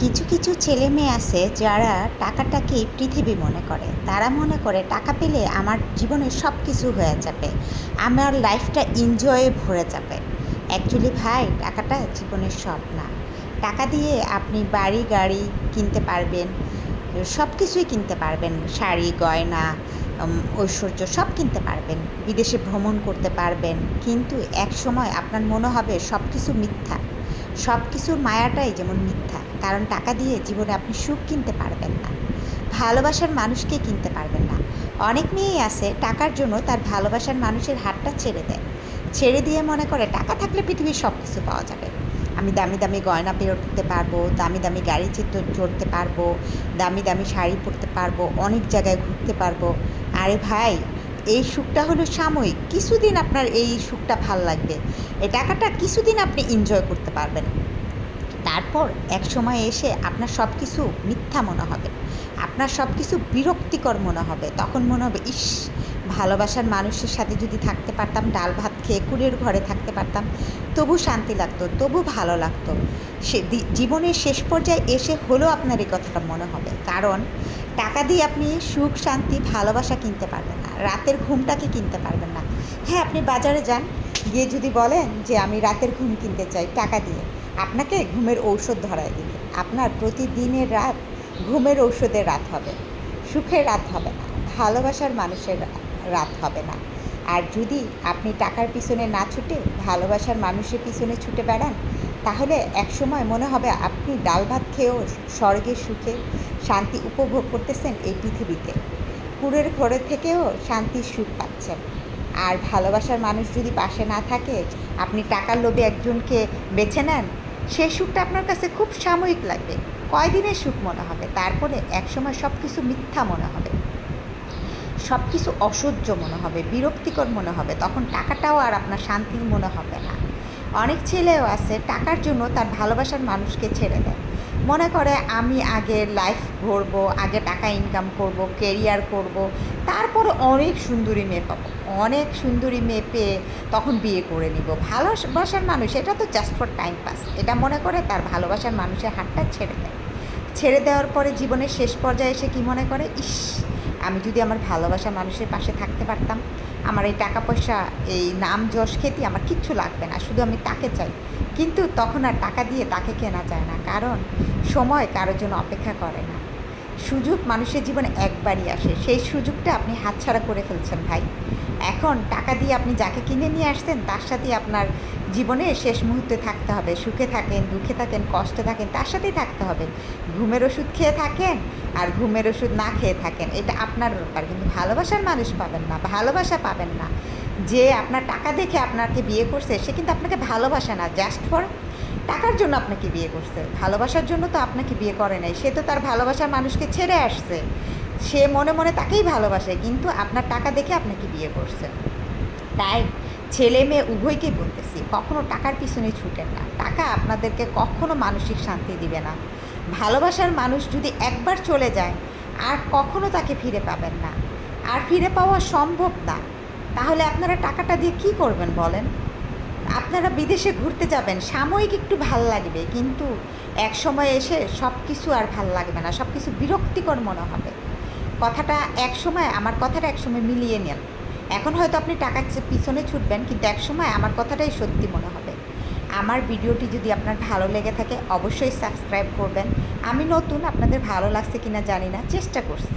কিছু কিছু ছেলে মেয়ে আছে যারা টাকাটাকেই পৃথিবী মনে করে। তারা মনে করে টাকা পেলে আমার জীবনের সব কিছু হয়ে যাবে, আমার লাইফটা এনজয়ে ভরে যাবে। অ্যাকচুয়ালি ভাই, টাকাটা জীবনের সব না। টাকা দিয়ে আপনি বাড়ি গাড়ি কিনতে পারবেন, সব কিছুই কিনতে পারবেন, শাড়ি গয়না ঐশ্বর্য সব কিনতে পারবেন, বিদেশে ভ্রমণ করতে পারবেন। কিন্তু এক সময় আপনার মনে হবে সব কিছু মিথ্যা, সব কিছুর মায়াটাই যেমন মিথ্যা। কারণ টাকা দিয়ে জীবনে আপনি সুখ কিনতে পারবেন না, ভালোবাসার মানুষকে কিনতে পারবেন না। অনেক মেয়েই আছে টাকার জন্য তার ভালোবাসার মানুষের হাতটা ছেড়ে দেয়, ছেড়ে দিয়ে মনে করে টাকা থাকলে পৃথিবীর সব কিছু পাওয়া যাবে। আমি দামি দামি গয়না পরতে পারবো, দামি দামি গাড়ি চড়তে পারবো, দামি দামি শাড়ি পরতে পারবো, অনেক জায়গায় ঘুরতে পারবো। আরে ভাই, এই সুখটা হলো সাময়িক, কিছুদিন আপনার এই সুখটা ভাল লাগবে, এই টাকাটা কিছুদিন আপনি এনজয় করতে পারবেন। তারপর এক সময় এসে আপনার সব কিছু মিথ্যা মনে হবে, আপনার সব কিছু বিরক্তিকর মনে হবে। তখন মনে হবে, ইস, ভালোবাসার মানুষের সাথে যদি থাকতে পারতাম, ডাল ভাত খেয়ে কুড়ের ঘরে থাকতে পারতাম, তবু শান্তি লাগতো, তবু ভালো লাগতো। সে জীবনের শেষ পর্যায়ে এসে হলেও আপনার এই কথাটা মনে হবে। কারণ টাকা দিয়ে আপনি সুখ শান্তি ভালোবাসা কিনতে পারবেন না, রাতের ঘুমটাকে কিনতে পারবেন না। হ্যাঁ, আপনি বাজারে যান, গিয়ে যদি বলেন যে আমি রাতের ঘুম কিনতে চাই, টাকা দিয়ে আপনাকে ঘুমের ঔষধ ধরায় দিবে। আপনার প্রতিদিনের রাত ঘুমের ঔষধের রাত হবে, সুখের রাত হবে না, ভালোবাসার মানুষের রাত হবে না। আর যদি আপনি টাকার পিছনে না ছুটে ভালোবাসার মানুষের পিছনে ছুটে বেড়ান, তাহলে একসময় মনে হবে আপনি ডাল ভাত খেয়েও স্বর্গের সুখে শান্তি উপভোগ করতেছেন এই পৃথিবীতে, কুড়ের ঘরে থেকেও শান্তির সুখ পাচ্ছেন। আর ভালোবাসার মানুষ যদি পাশে না থাকে, আপনি টাকার লোভে একজনকে বেছে নেন, সেই সুখটা আপনার কাছে খুব সাময়িক লাগবে, কয়দিনের সুখ মনে হবে। তারপরে একসময় সব কিছু মিথ্যা মনে হবে, সব কিছু অসহ্য মনে হবে, বিরক্তিকর মনে হবে। তখন টাকাটাও আর আপনার শান্তি মনে হবে না। অনেক ছেলেও আছে টাকার জন্য তার ভালোবাসার মানুষকে ছেড়ে দেয়, মনে করে আমি আগে লাইফ গড়বো, আগে টাকা ইনকাম করব, কেরিয়ার করব, তারপর অনেক সুন্দরী মেয়ে পাবো, অনেক সুন্দরী মেয়ে পেয়ে তখন বিয়ে করে নিব। ভালোবাসার মানুষ এটা তো জাস্ট ফর টাইম পাস, এটা মনে করে তার ভালোবাসার মানুষের হাতটা ছেড়ে দেয়। ছেড়ে দেওয়ার পরে জীবনের শেষ পর্যায়ে এসে কী মনে করে, ইস, আমি যদি আমার ভালোবাসার মানুষের পাশে থাকতে পারতাম, আমার এই টাকা পয়সা, এই নাম যশ খ্যাতি আমার কিচ্ছু লাগবে না, শুধু আমি তাকে চাই। কিন্তু তখন আর টাকা দিয়ে তাকে কেনা যায় না, কারণ সময় কারোর জন্য অপেক্ষা করে না। সুযোগ মানুষের জীবনে একবারই আসে, সেই সুযোগটা আপনি হাতছাড়া করে ফেলছেন ভাই। এখন টাকা দিয়ে আপনি যাকে কিনে নিয়ে আসছেন তার সাথেই আপনার জীবনে শেষ মুহূর্তে থাকতে হবে। সুখে থাকেন, দুঃখে থাকেন, কষ্টে থাকেন, তার সাথেই থাকতে হবে। ঘুমের ওষুধ খেয়ে থাকেন আর ঘুমের ওষুধ না খেয়ে থাকেন, এটা আপনার ব্যাপার। কিন্তু ভালোবাসার মানুষ পাবেন না, ভালোবাসা পাবেন না। যে আপনার টাকা দেখে আপনাকে বিয়ে করছে সে কিন্তু আপনাকে ভালোবাসে না, জাস্ট ফর টাকার জন্য আপনাকে বিয়ে করছে। ভালোবাসার জন্য তো আপনাকে বিয়ে করে নাই, সে তো তার ভালোবাসার মানুষকে ছেড়ে আসছে, সে মনে মনে তাকেই ভালোবাসে, কিন্তু আপনার টাকা দেখে আপনাকে বিয়ে করছে। তাই ছেলে মেয়ে উভয়কেই বলতেছি, কখনো টাকার পিছনে ছুটেন না। টাকা আপনাদেরকে কখনো মানসিক শান্তি দিবে না। ভালোবাসার মানুষ যদি একবার চলে যায় আর কখনো তাকে ফিরে পাবেন না, আর ফিরে পাওয়া সম্ভব না। তাহলে আপনারা টাকাটা দিয়ে কী করবেন বলেন? আপনারা বিদেশে ঘুরতে যাবেন, সাময়িক একটু ভাল লাগবে, কিন্তু এক সময় এসে সব কিছু আর ভাল লাগবে না, সব কিছু বিরক্তিকর মনে হবে। কথাটা আমার কথাটা একসময় মিলিয়ে নেন। এখন হয়তো আপনি টাকার পিছনে ছুটবেন, কিন্তু একসময় আমার কথাটাই সত্যি মনে হবে। আমার ভিডিওটি যদি আপনার ভালো লেগে থাকে অবশ্যই সাবস্ক্রাইব করবেন। আমি নতুন, আপনাদের ভালো লাগছে কিনা জানি না, চেষ্টা করছি।